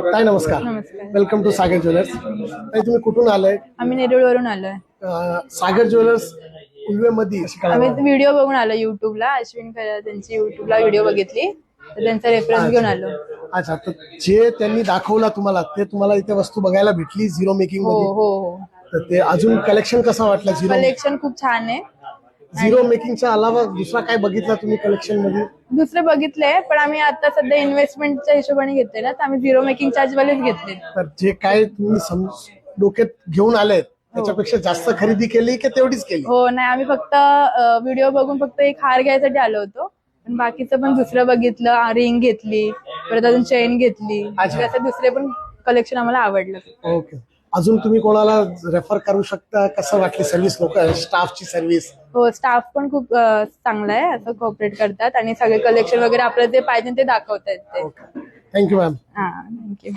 ताई नमस्कार. नमस्कार. Welcome to Sagar jewellers. ताई तुम्ही कुठून आलाय? आम्ही नेरूळवरून आलोय. सागर ज्वेलर्स उल्वेमध्ये आम्ही व्हिडिओ बघून आलो युट्यूबला. अश्विन खरे त्यांची युट्यूबला व्हिडिओ बघितली तर त्यांचा रेफरन्स घेऊन आलो. अच्छा, तर जे त्यांनी दाखवला तुम्हाला ते तुम्हाला इथे वस्तू बघायला भेटली झिरो मेकिंग हो मध्ये? हो हो. तर ते अजून कलेक्शन कसं वाटलं? कलेक्शन खूप छान आहे. झिरो मेकिंगच्या अलावा दुसरा काय बघितला तुम्ही कलेक्शन मध्ये? दुसरे बघितले पण आम्ही आता सध्या इन्व्हेस्टमेंटच्या हिशोबाने घेतले ना, तर आम्ही झिरो मेकिंग चार्ज वालेच घेतले. तर जे काय तुम्ही डोक्यात घेऊन आलेत त्याच्यापेक्षा जास्त खरेदी केली की तेवढीच केली? हो नाही, आम्ही फक्त व्हिडिओ बघून फक्त एक हार घ्यायसाठी आलो होतो. पण बाकीचं पण दुसरं बघितलं, रिंग घेतली, परत अजून चेन घेतली. असं दुसरे पण कलेक्शन आम्हाला आवडलं. ओके. अजून तुम्ही कोणाला रेफर करू शकता? कसं वाटली सर्व्हिस, लोक स्टाफची सर्व्हिस? हो, स्टाफ पण खूप चांगला आहे, असं कोऑपरेट करतात आणि सगळे कलेक्शन वगैरे आपल्याला जे पाहिजे ते दाखवतात ते. Thank you ma'am. हा, थँक्यू.